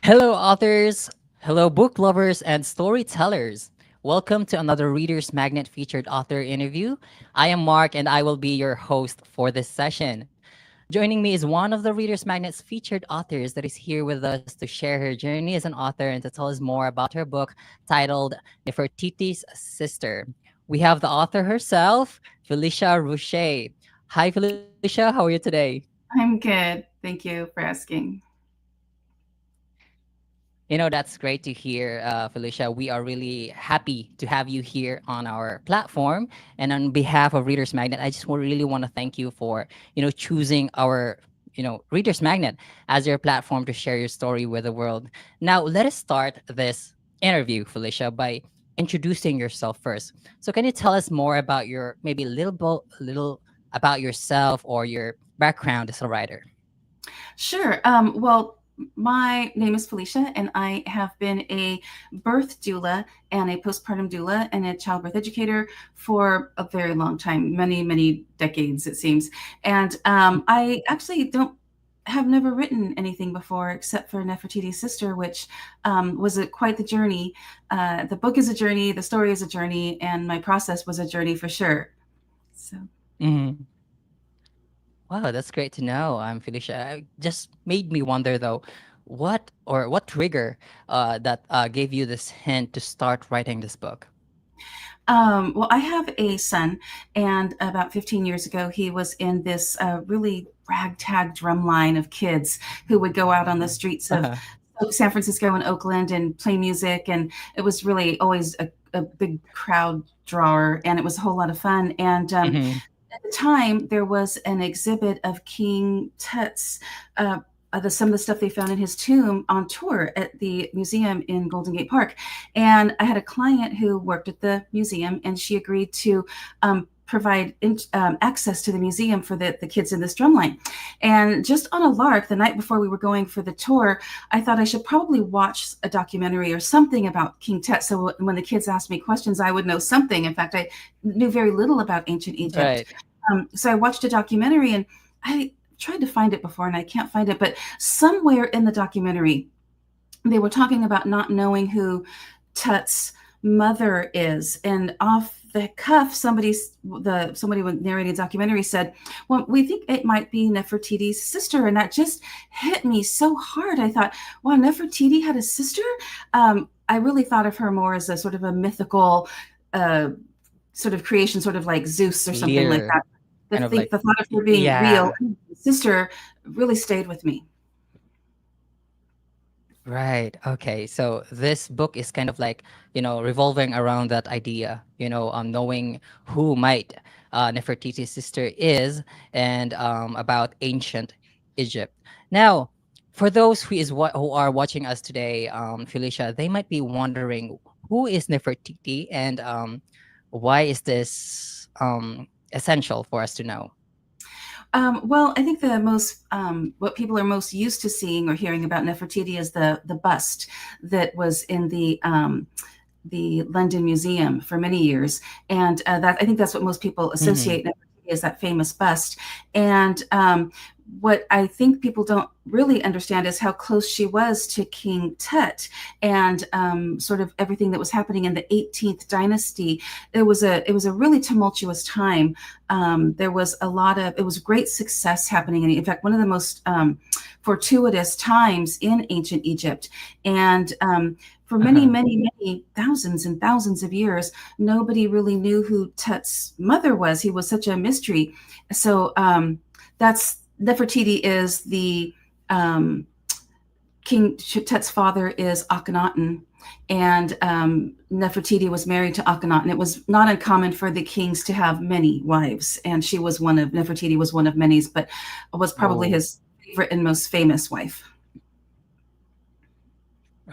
Hello, authors. Hello, book lovers and storytellers. Welcome to another Reader's Magnet featured author interview. I am Mark and I will be your host for this session. Joining me is one of the Reader's Magnet's featured authors that is here with us to share her journey as an author and to tell us more about her book titled Nefertiti's Sister. We have the author herself, Felicia Roche. Hi, Felicia. How are you today? I'm good. Thank you for asking. That's great to hear, Felicia. We are really happy to have you here on our platform. And on behalf of Readers Magnet, I just really want to thank you for, choosing our, Readers Magnet as your platform to share your story with the world. Now, let us start this interview, Felicia, by introducing yourself first. So, can you tell us more about your, maybe a little about yourself or your background as a writer? Sure. My name is Felicia, and I have been a birth doula and a postpartum doula and a childbirth educator for a very long time, many, many decades, it seems. And I actually don't have never written anything before except for Nefertiti's Sister, which was quite the journey. The book is a journey, the story is a journey, and my process was a journey for sure. So. Mhm. Wow, that's great to know. Felicia. It just made me wonder though, what trigger that gave you this hint to start writing this book? Well, I have a son, and about 15 years ago, he was in this really ragtag drum line of kids who would go out on the streets of Uh-huh. San Francisco and Oakland and play music. And it was really always a big crowd drawer, and it was a whole lot of fun. And Hmm. at the time, there was an exhibit of King Tut's. Some of the stuff they found in his tomb on tour at the museum in Golden Gate Park. And I had a client who worked at the museum, and she agreed to provide access to the museum for the kids in this drumline. And just on a lark, the night before we were going for the tour, I thought I should probably watch a documentary or something about King Tut. So when the kids asked me questions, I would know something. In fact, I knew very little about ancient Egypt. Right. So I watched a documentary, and I tried to find it before and I can't find it, but somewhere in the documentary, they were talking about not knowing who Tut's mother is. And off the cuff, somebody narrating the documentary said, "Well, we think it might be Nefertiti's sister," and that just hit me so hard. I thought, "Wow, Nefertiti had a sister." I really thought of her more as a sort of a mythical uh, sort of creation, sort of like Zeus or something like Leader, that. kind of like, The thought of her being real, yeah. sister, really stayed with me. Right. Okay. So this book is kind of like, revolving around that idea, knowing who might Nefertiti's sister is and about ancient Egypt. Now, for those who are watching us today, Felicia, they might be wondering who is Nefertiti and why is this essential for us to know? Well, I think the most what people are most used to seeing or hearing about Nefertiti is the bust that was in the London Museum for many years, and that I think that's what most people Mm-hmm. associate Nefertiti as, that famous bust. And what I think people don't really understand is how close she was to King Tut and sort of everything that was happening in the 18th dynasty. It was a really tumultuous time. There was it was great success happening. In fact, one of the most fortuitous times in ancient Egypt. And for many, Uh-huh. many, many thousands and thousands of years, nobody really knew who Tut's mother was. He was such a mystery. So that's Nefertiti is the um, King Tut's father is Akhenaten, and Nefertiti was married to Akhenaten. It was not uncommon for the kings to have many wives, and Nefertiti was one of many, but was probably Oh, his favorite and most famous wife.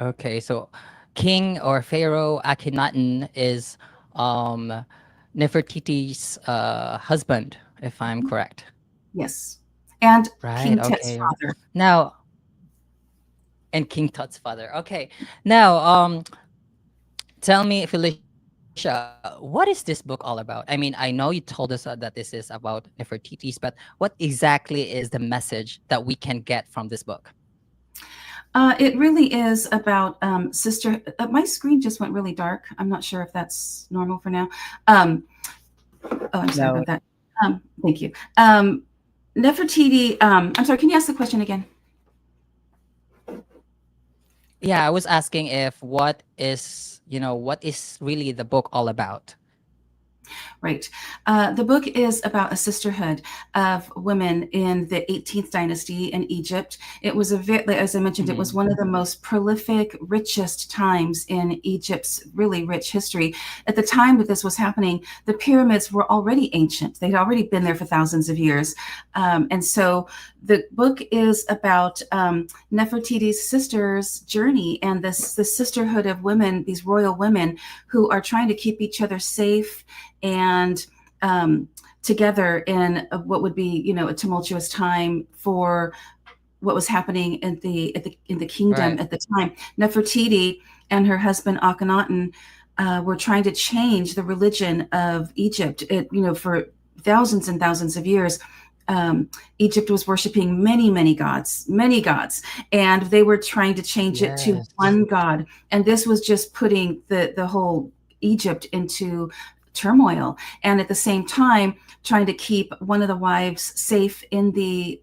okay. So King or Pharaoh Akhenaten is um Nefertiti's husband, if I'm correct. Yes, and Right. King Tut's Okay. father. Now, and King Tut's father. Okay. Now, tell me, Felicia, what is this book all about? I mean, I know you told us that this is about Nefertiti's, but what exactly is the message that we can get from this book? It really is about sister. My screen just went really dark. I'm not sure if that's normal for now. Um, oh, I'm sorry No. about that. Thank you. Nefertiti. I'm sorry. Can you ask the question again? Yeah, I was asking if what is, what is really the book all about? Right. The book is about a sisterhood of women in the 18th dynasty in Egypt. It was as I mentioned, it was Hmm. one of the most prolific, richest times in Egypt's really rich history. At the time that this was happening, the pyramids were already ancient. They'd already been there for thousands of years. And so the book is about Nefertiti's sisters' journey and this sisterhood of women, these royal women who are trying to keep each other safe and together in what would be, a tumultuous time for what was happening in the kingdom Right. at the time. Nefertiti and her husband Akhenaten were trying to change the religion of Egypt. For thousands and thousands of years, um, Egypt was worshiping many gods, and they were trying to change it to Yes. one God. And this was just putting the whole Egypt into turmoil. And at the same time, trying to keep one of the wives safe in the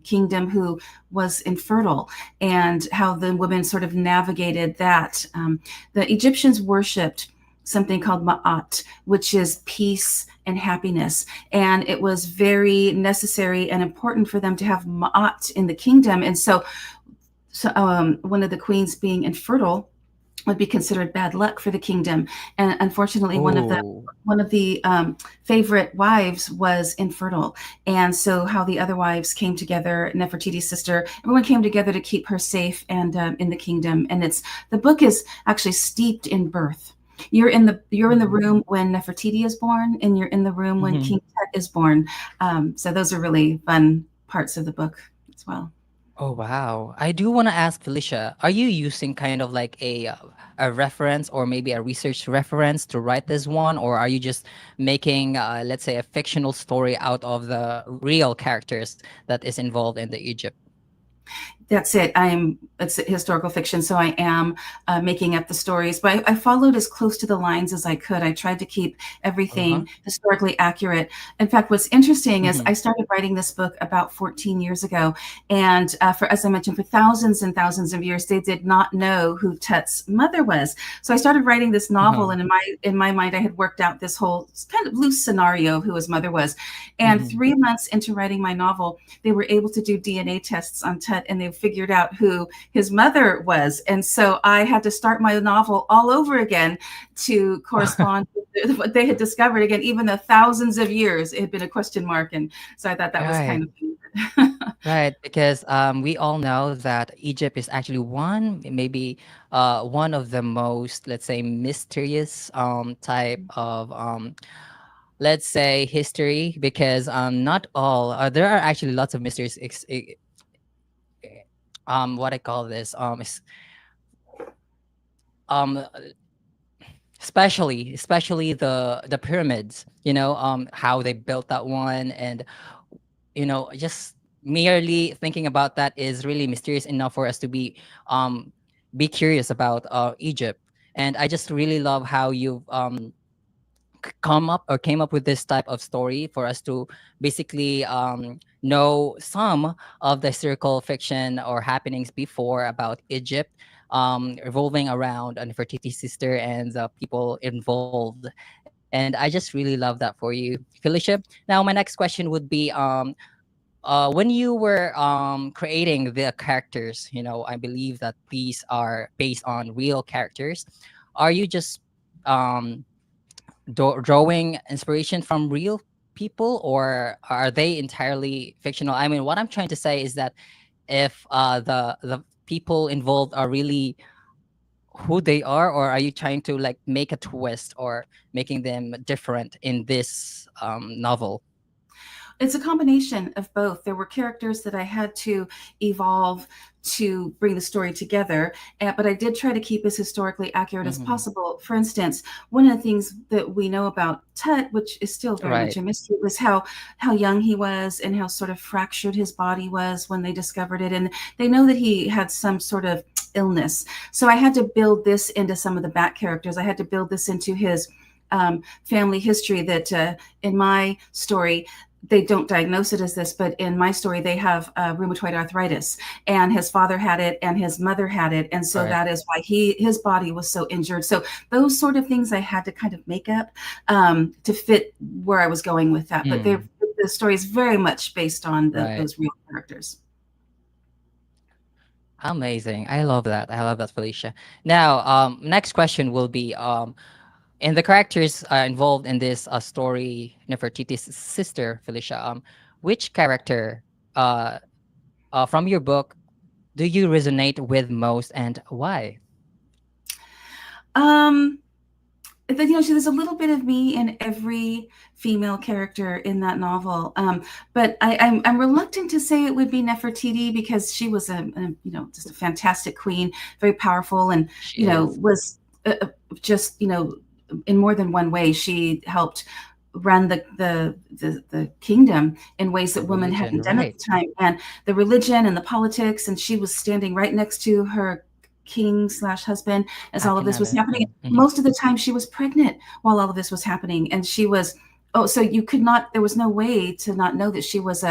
kingdom who was infertile, and how the women sort of navigated that. The Egyptians worshipped something called Ma'at, which is peace and happiness. And it was very necessary and important for them to have Ma'at in the kingdom. And so one of the queens being infertile would be considered bad luck for the kingdom. And unfortunately, Oh, one of the favorite wives was infertile. And so how the other wives came together, Nefertiti's sister, everyone came together to keep her safe and in the kingdom. And the book is actually steeped in birth. You're in the room when Nefertiti is born, and you're in the room when hmm. King Tut is born. So those are really fun parts of the book as well. Oh wow. I do want to ask Felicia, are you using kind of like a reference or maybe a research reference to write this one, or are you just making let's say a fictional story out of the real characters that is involved in the Egypt? That's it. It's historical fiction, so I am making up the stories, but I followed as close to the lines as I could. I tried to keep Uh-huh. everything historically accurate. In fact, what's interesting is Hmm. I started writing this book about 14 years ago, and as I mentioned, for thousands and thousands of years, they did not know who Tut's mother was. So I started writing this novel, Uh-huh. and in my mind, I had worked out this whole kind of loose scenario of who his mother was. And Hmm. 3 months into writing my novel, they were able to do DNA tests on Tut, and they figured out who his mother was. And so I had to start my novel all over again to correspond with what they had discovered again, even though thousands of years it had been a question mark. And so I thought that was Right. kind of Right, because we all know that Egypt is actually maybe one of the most, let's say, mysterious type of let's say history, because not all there are actually lots of mysteries what I call this um especially the pyramids, how they built that one. And just merely thinking about that is really mysterious enough for us to be curious about Egypt. And I just really love how you've come up or came up with this type of story for us to basically know some of the historical fiction or happenings before about Egypt, revolving around Nefertiti's sister and the people involved. And I just really love that for you, Felicia. Now, my next question would be, when you were creating the characters, I believe that these are based on real characters. Are you just um, drawing inspiration from real people, or are they entirely fictional? I mean, what I'm trying to say is that if the people involved are really who they are, or are you trying to like make a twist or making them different in this novel? It's a combination of both. There were characters that I had to evolve to bring the story together, but I did try to keep as historically accurate as Hmm. possible. For instance, one of the things that we know about Tut, which is still very much Right. a mystery, was how young he was and how sort of fractured his body was when they discovered it. And they know that he had some sort of illness. So I had to build this into some of the back characters. I had to build this into his family history that in my story, they don't diagnose it as this, but in my story, they have rheumatoid arthritis, and his father had it, and his mother had it, and so Right. that is why his body was so injured. So those sort of things I had to kind of make up to fit where I was going with that. But Mm. the story is very much based on Right. those real characters. Amazing. I love that. I love that, Felicia. Now, next question will be in the characters involved in this story, Nefertiti's sister, Felicia, which character uh, from your book do you resonate with most and why? Um, there's a little bit of me in every female character in that novel. But I'm reluctant to say it would be Nefertiti because she was just a fantastic queen, very powerful, and She is was just in more than one way she helped run the kingdom in ways the that women religion, hadn't done at right? the time, and the religion and the politics, and she was standing right next to her king slash husband as all of this was happening. Akhenaten. Hmm. Most of the time she was pregnant while all of this was happening, and she was, oh, so you could not, there was no way to not know that she was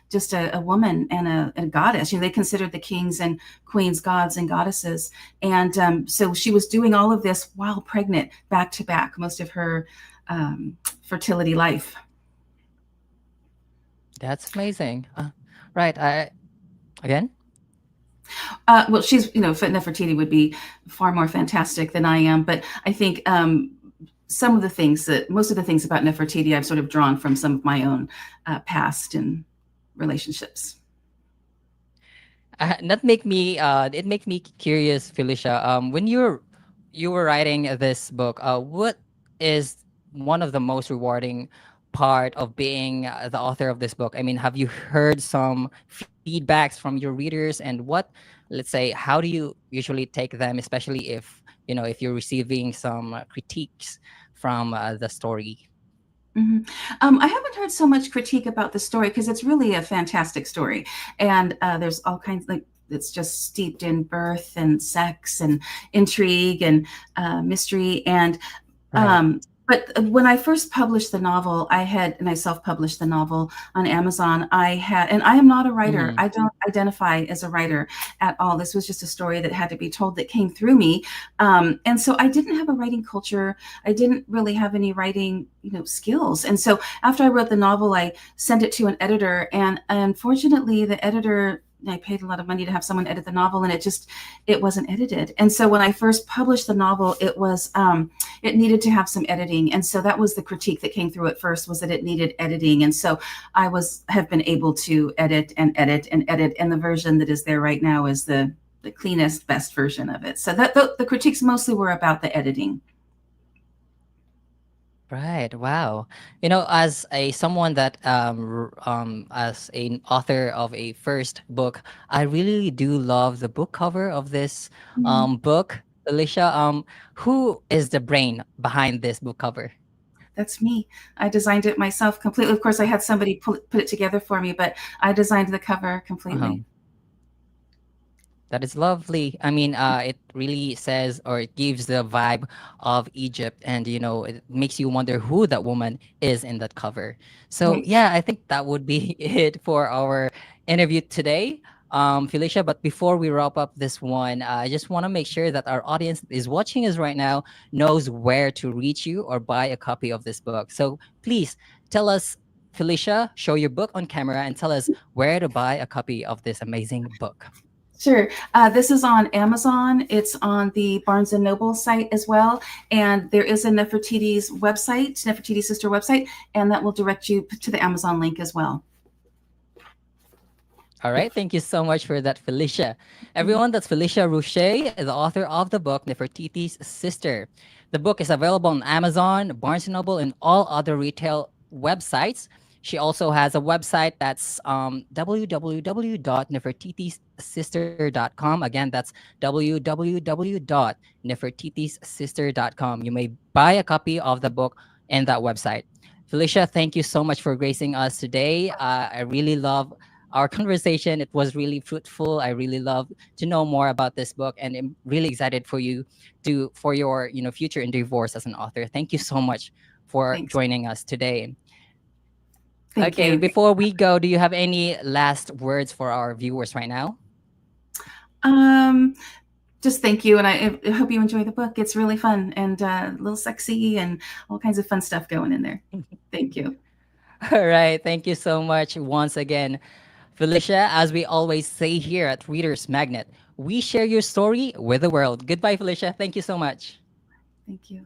just a woman and a goddess. They considered the kings and queens gods and goddesses, and so she was doing all of this while pregnant, back to back, most of her fertility life. That's amazing. Right. I again. Well, she's, Nefertiti would be far more fantastic than I am, but I think most of the things about Nefertiti, I've sort of drawn from some of my own past and relationships. That make me it make me curious, Felicia. When you were writing this book, what is one of the most rewarding part of being the author of this book? I mean, have you heard some feedbacks from your readers, and what, let's say, how do you usually take them, especially if if you're receiving some critiques from the story? Mhm. I haven't heard so much critique about the story because it's really a fantastic story, and there's all kinds, like, it's just steeped in birth and sex and intrigue and mystery. And Right. um, but when I first published the novel, and I self-published the novel on Amazon. And I am not a writer. Hmm. I don't identify as a writer at all. This was just a story that had to be told that came through me, and so I didn't have a writing culture. I didn't really have any writing, skills. And so after I wrote the novel, I sent it to an editor, and unfortunately, the editor. I paid a lot of money to have someone edit the novel, and it wasn't edited. And so when I first published the novel, it needed to have some editing, and so that was the critique that came through at first, was that it needed editing. And so have been able to edit and edit and edit, and the version that is there right now is the cleanest, best version of it. So that the critiques mostly were about the editing. Right. Wow. As a someone that as an author of a first book, I really do love the book cover of this Mhm. book. Alicia, who is the brain behind this book cover? That's me. I designed it myself completely. Of course, I had somebody put it together for me, but I designed the cover Uh-huh. completely. That is lovely. I mean, it really says, or it gives the vibe of Egypt, and it makes you wonder who that woman is in that cover. So Right. yeah, I think that would be it for our interview today, Felicia. But before we wrap up this one, I just want to make sure that our audience is watching us right now knows where to reach you or buy a copy of this book. So please tell us, Felicia, show your book on camera and tell us where to buy a copy of this amazing book. Sure. This is on Amazon. It's on the Barnes and Noble site as well. And there is a Nefertiti's website, Nefertiti's sister website, and that will direct you to the Amazon link as well. All right. Thank you so much for that, Felicia. Mhm. Everyone, that's Felicia Roche, the author of the book Nefertiti's Sister. The book is available on Amazon, Barnes& and Noble, and all other retail websites. She also has a website that's www.nefertitisister.com. Again, that's www.nefertitisister.com. You may buy a copy of the book and that website. Felicia, thank you so much for gracing us today. I really love our conversation. It was really fruitful. I really love to know more about this book, and I'm really excited for you to for your future endeavors as an author. Thank you so much for Thanks. joining us today. Thank Okay, you. before we go, do you have any last words for our viewers right now? Um, just thank you, and I hope you enjoy the book. It's really fun and a little sexy and all kinds of fun stuff going in there. Thank you. All right, thank you so much once again, Felicia. As we always say here at Readers Magnet, we share your story with the world. Goodbye, Felicia. Thank you so much. Thank you.